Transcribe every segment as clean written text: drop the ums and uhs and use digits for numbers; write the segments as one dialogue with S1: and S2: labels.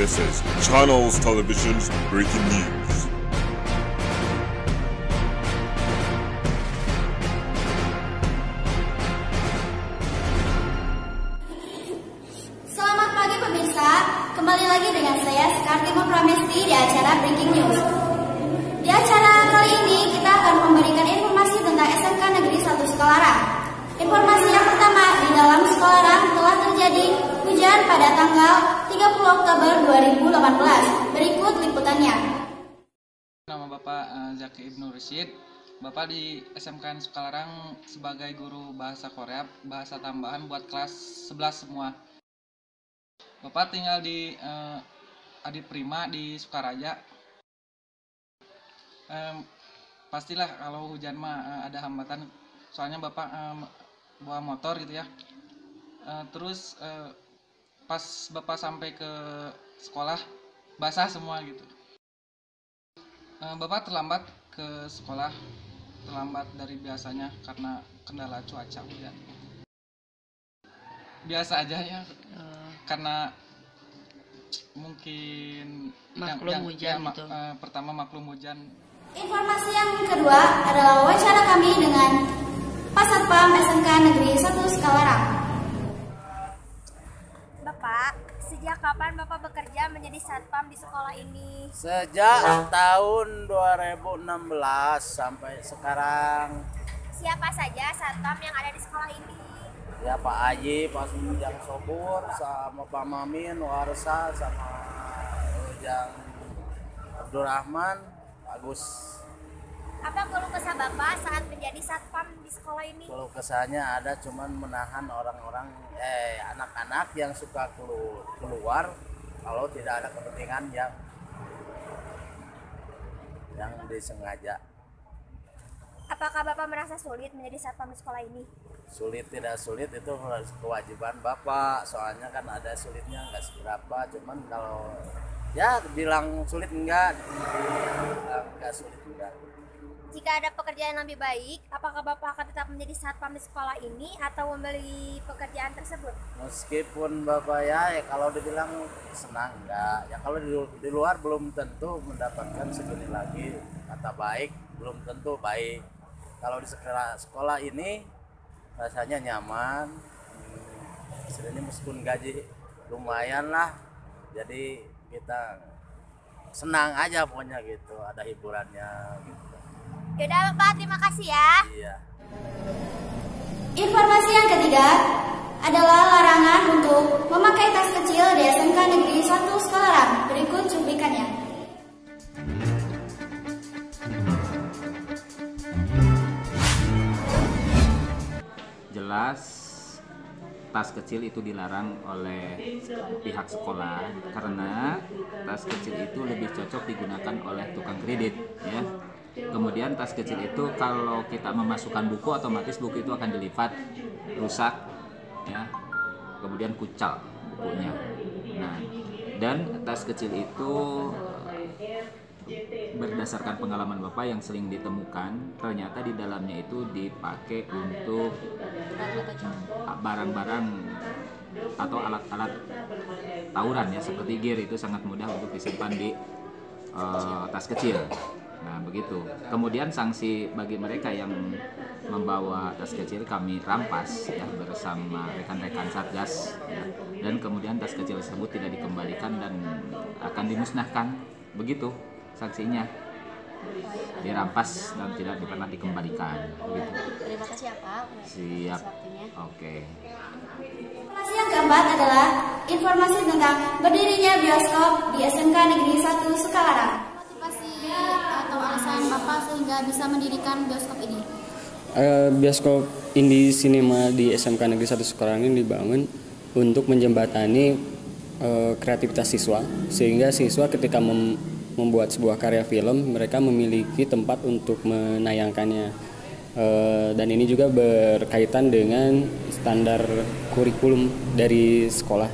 S1: This is Channels Television's breaking news.
S2: Selamat pagi pemirsa, kembali lagi dengan saya Kartimo Pramesti di acara Breaking News. Di acara kali ini kita akan memberikan informasi tentang SMK Negeri 1 Sekolarang. Informasi yang pertama, di dalam Sekolarang telah terjadi hujan pada tanggal 30 Oktober 2018. Berikut liputannya.
S3: Nama Bapak Zaki Ibnu Rashid. Bapak di SMKN Sekolarang sebagai guru bahasa Korea, bahasa tambahan buat kelas 11 semua. Bapak tinggal di Adi Prima di Sukaraja. Pastilah kalau hujan mah ada hambatan, soalnya Bapak bawa motor gitu ya. Terus pas Bapak sampai ke sekolah basah semua gitu. Bapak terlambat ke sekolah, terlambat dari biasanya karena kendala cuaca hujan. Biasa aja ya, karena mungkin
S4: maklum hujan
S3: ya,
S4: itu.
S3: Pertama maklum hujan.
S2: Informasi yang kedua adalah wawancara kami dengan Pasatpam SMK Negeri 1 Sekolarang.
S5: Bapak, sejak kapan Bapak bekerja menjadi satpam di sekolah ini?
S6: Sejak tahun 2016 sampai sekarang.
S5: Siapa saja satpam yang ada di sekolah ini?
S6: Ya Pak Aji, Pak Sumjang Sobur, sama Pak Mamin, Warsa, sama Ujang Abdurrahman, Agus.
S5: Apa keluh kesah Bapak saat menjadi satpam di sekolah ini?
S6: Kalau kesannya ada cuman menahan orang-orang anak-anak yang suka keluar kalau tidak ada kepentingan yang disengaja.
S5: Apakah Bapak merasa sulit menjadi satpam di sekolah ini?
S6: Sulit tidak sulit itu kewajiban Bapak, soalnya kan ada sulitnya nggak seberapa, cuman kalau ya bilang sulit enggak sulit enggak.
S5: Jika ada pekerjaan yang lebih baik, apakah Bapak akan tetap menjadi satpam di sekolah ini atau membeli pekerjaan tersebut?
S6: Meskipun Bapak ya kalau dibilang senang enggak, ya kalau di luar belum tentu mendapatkan segini lagi, kata baik belum tentu baik. Kalau di sekolah ini rasanya nyaman, istilahnya meskipun gaji lumayan lah, jadi kita senang aja pokoknya gitu, ada hiburannya gitu.
S5: Yaudah Bapak, terima kasih ya.
S6: Iya.
S2: Informasi yang ketiga adalah larangan untuk memakai tas kecil di SMK Negeri 1 Sekolarang. Berikut cuplikannya.
S7: Jelas tas kecil itu dilarang oleh pihak sekolah karena tas kecil itu lebih cocok digunakan oleh tukang kredit ya. Kemudian tas kecil itu kalau kita memasukkan buku, otomatis buku itu akan dilipat, rusak ya. Kemudian kucal bukunya. Nah, dan tas kecil itu berdasarkan pengalaman Bapak yang sering ditemukan, ternyata di dalamnya itu dipakai untuk barang-barang atau alat-alat tawuran ya, seperti gear itu sangat mudah untuk disimpan di tas kecil. Nah begitu. Kemudian sanksi bagi mereka yang membawa tas kecil kami rampas ya bersama rekan-rekan Satgas ya. Dan kemudian tas kecil tersebut tidak dikembalikan dan akan dimusnahkan. Begitu sanksinya, dirampas dan tidak pernah dikembalikan. Begitu.
S4: Terima kasih ya Pak.
S7: Siap.
S4: Waktunya.
S7: Oke.
S2: Informasi yang keempat adalah informasi tentang berdirinya bioskop di SMK Negeri 1 Sekolarang. Motivasi atau alasan Bapak sehingga bisa mendirikan bioskop ini?
S8: Bioskop Indie Cinema di SMK Negeri 1 Sekolarang ini dibangun untuk menjembatani kreativitas siswa, sehingga siswa ketika membuat sebuah karya film mereka memiliki tempat untuk menayangkannya. Dan ini juga berkaitan dengan standar kurikulum dari sekolah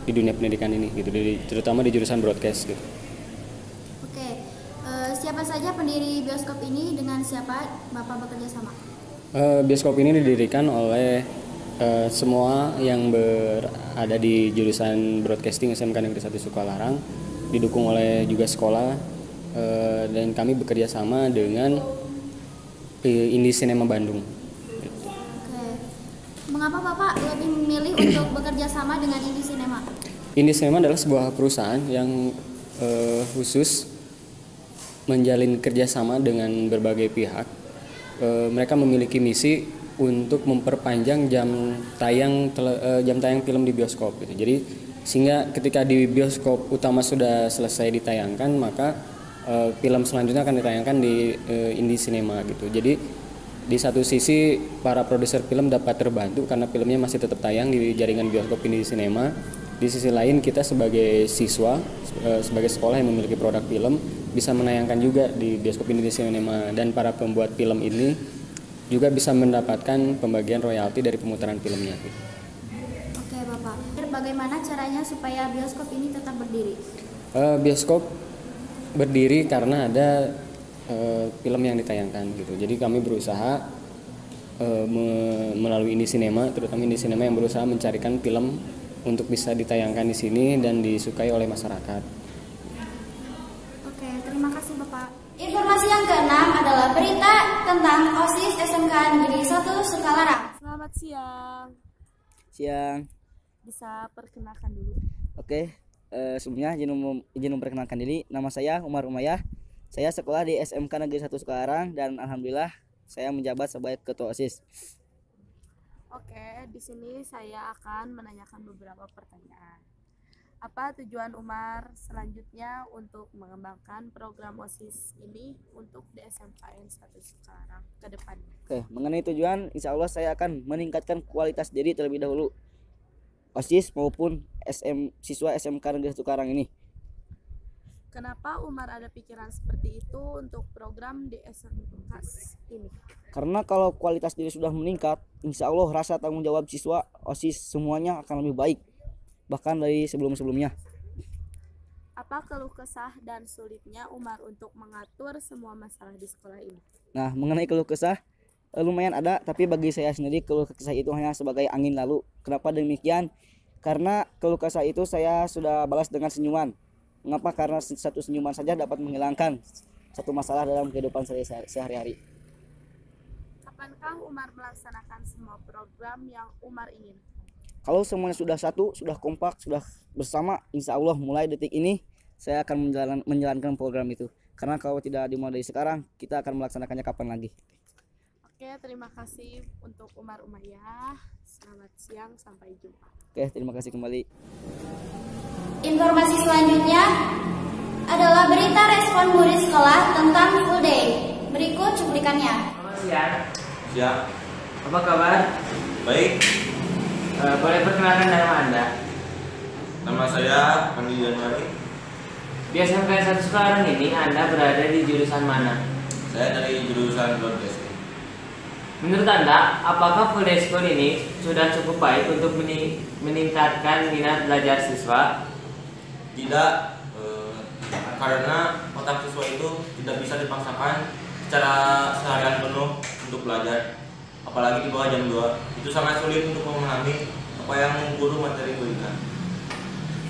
S8: di dunia pendidikan ini gitu, terutama di jurusan broadcast gitu.
S2: Oke, siapa saja pendiri bioskop ini, dengan siapa Bapak bekerja sama?
S8: Bioskop ini didirikan oleh semua yang berada di jurusan Broadcasting SMK Negeri 1 Sukalarang didukung oleh juga sekolah, dan kami bekerja sama dengan Indie Cinema Bandung.
S2: Oke. Mengapa Bapak lebih memilih untuk bekerja sama dengan Indie Cinema?
S8: Indie Cinema adalah sebuah perusahaan yang khusus menjalin kerjasama dengan berbagai pihak. Mereka memiliki misi untuk memperpanjang jam tayang film di bioskop gitu. Jadi sehingga ketika di bioskop utama sudah selesai ditayangkan, maka film selanjutnya akan ditayangkan di Indie Cinema gitu. Jadi di satu sisi para produser film dapat terbantu karena filmnya masih tetap tayang di jaringan bioskop Indie Cinema. Di sisi lain kita sebagai siswa, sebagai sekolah yang memiliki produk film bisa menayangkan juga di bioskop Indie Cinema, dan para pembuat film ini juga bisa mendapatkan pembagian royalti dari pemutaran filmnya.
S2: Oke Bapak, bagaimana caranya supaya bioskop ini tetap berdiri?
S8: Bioskop berdiri karena ada film yang ditayangkan gitu. Jadi kami berusaha melalui Indie Cinema, terutama Indie Cinema yang berusaha mencarikan film untuk bisa ditayangkan di sini dan disukai oleh masyarakat.
S2: Oke, terima kasih Bapak. Informasi yang keenam adalah berita tentang OSIS SMK Negeri 1 Sukalarang.
S9: Selamat siang.
S10: Siang.
S9: Bisa perkenalkan dulu?
S10: Oke, sebelumnya izin memperkenalkan diri. Nama saya Umar Umayyah. Saya sekolah di SMK Negeri 1 Sukalarang dan alhamdulillah saya menjabat sebagai ketua OSIS.
S9: Oke, di sini saya akan menanyakan beberapa pertanyaan. Apa tujuan Umar selanjutnya untuk mengembangkan program OSIS ini untuk di SMKN 1 Sukalarang ke depannya?
S10: Oke, mengenai tujuan, insya Allah saya akan meningkatkan kualitas diri terlebih dahulu, OSIS maupun siswa SMK Negeri 1 Sukalarang ini.
S9: Kenapa Umar ada pikiran seperti itu untuk program di SMK ini?
S10: Karena kalau kualitas diri sudah meningkat, insya Allah rasa tanggung jawab siswa OSIS semuanya akan lebih baik, bahkan dari sebelum-sebelumnya.
S9: Apa keluh kesah dan sulitnya Umar untuk mengatur semua masalah di sekolah ini?
S10: Nah, mengenai keluh kesah, lumayan ada, tapi bagi saya sendiri keluh kesah itu hanya sebagai angin lalu. Kenapa demikian? Karena keluh kesah itu saya sudah balas dengan senyuman. Mengapa? Karena satu senyuman saja dapat menghilangkan satu masalah dalam kehidupan saya sehari-hari.
S9: Kapankah Umar melaksanakan semua program yang Umar inginkan?
S10: Kalau semuanya sudah satu, sudah kompak, sudah bersama, insya Allah mulai detik ini saya akan menjalankan program itu. Karena kalau tidak dimulai dari sekarang, kita akan melaksanakannya kapan lagi.
S9: Oke, terima kasih untuk Umar Umayyah. Selamat siang, sampai jumpa.
S10: Oke, terima kasih kembali.
S2: Informasi selanjutnya adalah berita respon murid sekolah tentang full day. Berikut cuplikannya.
S11: Selamat siang.
S12: Siang.
S11: Apa kabar?
S12: Baik.
S11: Boleh perkenalkan nama Anda?
S12: Nama saya Andi Januari.
S11: Di SMK 1 Sukalarang ini Anda berada di jurusan mana?
S12: Saya dari jurusan Broadcasting.
S11: Menurut Anda, apakah full day school ini sudah cukup baik untuk meningkatkan minat belajar siswa?
S12: Tidak, karena otak siswa itu tidak bisa dipaksakan secara seharian penuh untuk belajar. Apalagi di bawah jam 2, itu sangat sulit untuk memahami apa yang guru materi berikan.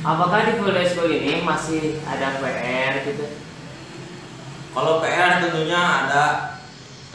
S11: Apakah di full day school ini masih ada PR gitu?
S12: Kalau PR tentunya ada,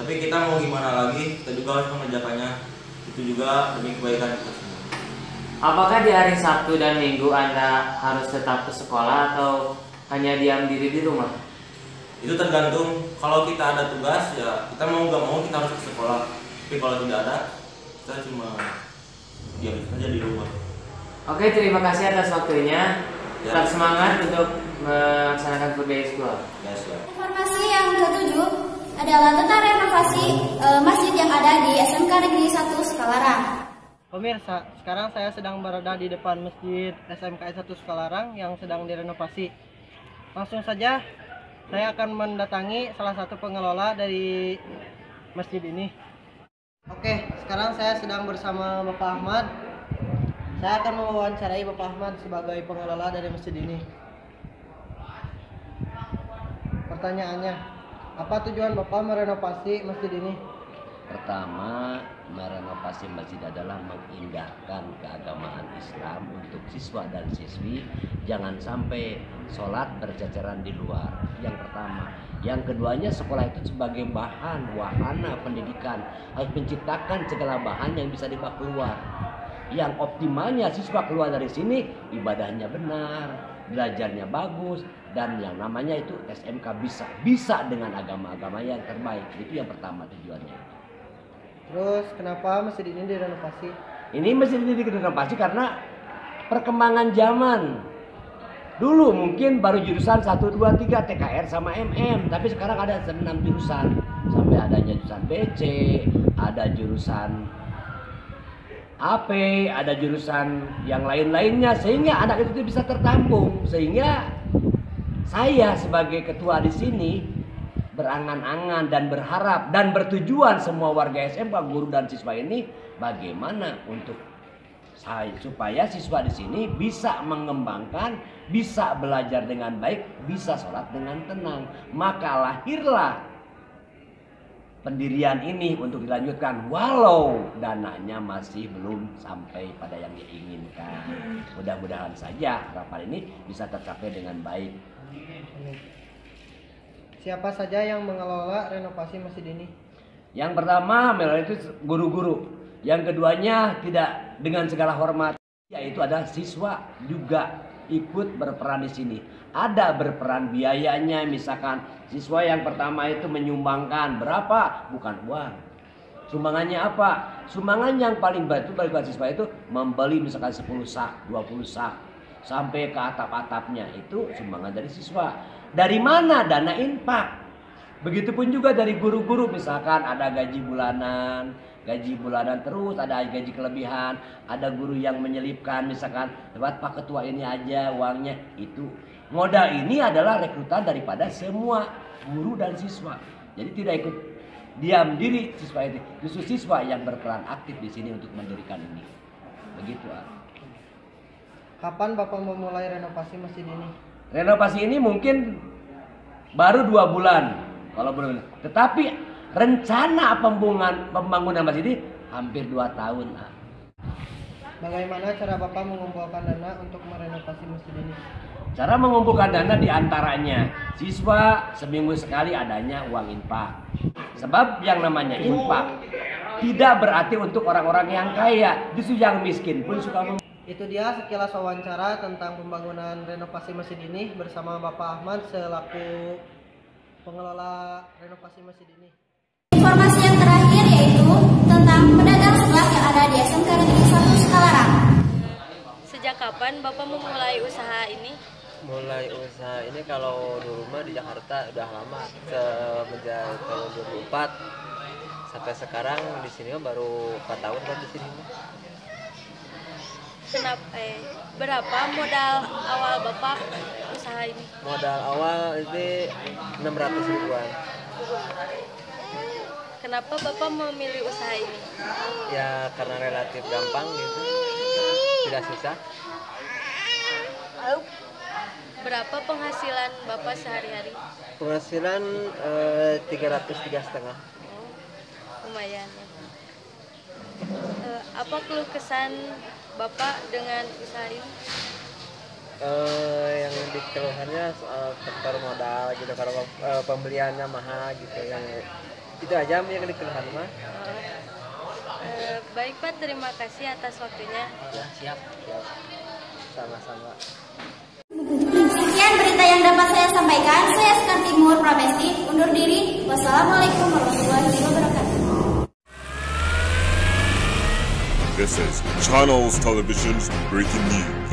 S12: tapi kita mau gimana lagi, kita juga harus mengerjakannya. Itu juga demi kebaikan kita semua.
S11: Apakah di hari Sabtu dan Minggu Anda harus tetap ke sekolah atau hanya diam diri di rumah?
S12: Itu tergantung. Kalau kita ada tugas, ya kita mau gak mau kita harus ke sekolah. Tapi kalau tidak ada, kita cuma diam saja di rumah.
S11: Oke, terima kasih atas waktunya.
S12: Ya.
S11: Tetap semangat untuk melaksanakan full day school.
S12: Ya, siap.
S2: Informasi yang ketujuh adalah tentang renovasi masjid yang ada di SMK Negeri 1 Sukalarang.
S13: Pemirsa, sekarang saya sedang berada di depan masjid SMK 1 Sukalarang yang sedang direnovasi. Langsung saja, saya akan mendatangi salah satu pengelola dari masjid ini. Oke, sekarang saya sedang bersama Bapak Ahmad. Saya akan mewawancarai Bapak Ahmad sebagai pengelola dari masjid ini. Pertanyaannya, apa tujuan Bapak merenovasi masjid ini?
S14: Pertama, merenovasi masjid adalah mengindahkan keagamaan Islam untuk siswa dan siswi. Jangan sampai sholat berceceran di luar. Yang pertama. Yang keduanya, sekolah itu sebagai bahan, wahana pendidikan. Harus menciptakan segala bahan yang bisa dibawa keluar. Yang optimalnya siswa keluar dari sini, ibadahnya benar, belajarnya bagus, dan yang namanya itu SMK bisa dengan agama-agama yang terbaik. Itu yang pertama tujuannya.
S13: Terus kenapa masjid ini direnovasi?
S14: Ini masjid ini direnovasi karena perkembangan zaman. Dulu mungkin baru jurusan 1, 2, 3 TKR sama MM, tapi sekarang ada 6 jurusan. Sampai adanya jurusan BC, ada jurusan AP, ada jurusan yang lain-lainnya, sehingga anak itu bisa tertampung. Sehingga saya sebagai ketua di sini berangan-angan dan berharap dan bertujuan semua warga SMK, guru dan siswa ini bagaimana untuk supaya siswa di sini bisa mengembangkan, bisa belajar dengan baik, bisa sholat dengan tenang. Maka lahirlah pendirian ini untuk dilanjutkan walau dananya masih belum sampai pada yang diinginkan. Mudah-mudahan saja harapan ini bisa tercapai dengan baik.
S13: Siapa saja yang mengelola renovasi masjid ini?
S14: Yang pertama, itu guru-guru. Yang keduanya tidak dengan segala hormat, yaitu ada siswa juga ikut berperan di sini. Ada berperan biayanya, misalkan siswa yang pertama itu menyumbangkan berapa? Bukan uang. Sumbangannya apa? Sumbangan yang paling baik itu bagi siswa itu membeli misalkan 10 sak, 20 sak sampai ke atap-atapnya, itu sumbangan dari siswa. Dari mana? Dana infak. Begitupun juga dari guru-guru, misalkan ada gaji bulanan terus, ada gaji kelebihan, ada guru yang menyelipkan, misalkan lewat Pak Ketua ini aja uangnya. Itu modal ini adalah rekrutan daripada semua guru dan siswa. Jadi tidak ikut diam diri siswa itu, justru siswa yang berperan aktif di sini untuk mendirikan ini. Begitu.
S13: Kapan Bapak memulai renovasi masjid ini?
S14: Renovasi ini mungkin baru 2 bulan, kalau belum. Tetapi rencana pembangunan masjid ini hampir 2 tahun.
S13: Bagaimana cara Bapak mengumpulkan dana untuk merenovasi masjid ini?
S14: Cara mengumpulkan dana diantaranya siswa seminggu sekali adanya uang infak. Sebab yang namanya infak tidak berarti untuk orang-orang yang kaya, justru yang miskin pun suka.
S13: Itu dia sekilas wawancara tentang pembangunan renovasi masjid ini bersama Bapak Ahmad selaku pengelola renovasi masjid ini.
S2: Informasi yang terakhir yaitu tentang pedagang seblak yang ada di SMK Negeri 1 Sukalarang.
S4: Sejak kapan Bapak memulai usaha ini?
S15: Mulai usaha ini kalau dulu mah di Jakarta udah lama, semenjak tahun 2004 sampai sekarang di sini baru 4 tahun kan di sini.
S4: Berapa modal awal Bapak usaha ini?
S15: Modal awal ini 600 ribuan.
S4: Kenapa Bapak memilih usaha ini?
S15: Ya karena relatif gampang gitu, tidak susah.
S4: Berapa penghasilan Bapak sehari-hari?
S15: Penghasilan 300-3,5.
S4: Lumayan ya. Apa keluh kesan Bapak dengan usaha ini?
S15: Yang dikeluhannya soal faktor modal gitu, kalau pembeliannya mahal gitu, yang itu aja yang dikeluhan mah.
S4: Baik Pak, terima kasih atas waktunya.
S15: Ya, siap. Sama-sama.
S2: Sekian berita yang dapat saya sampaikan. Saya Sekar Timur Pramesti undur diri. Wassalamualaikum warahmatullahi wabarakatuh.
S1: This is Channels Television's breaking news.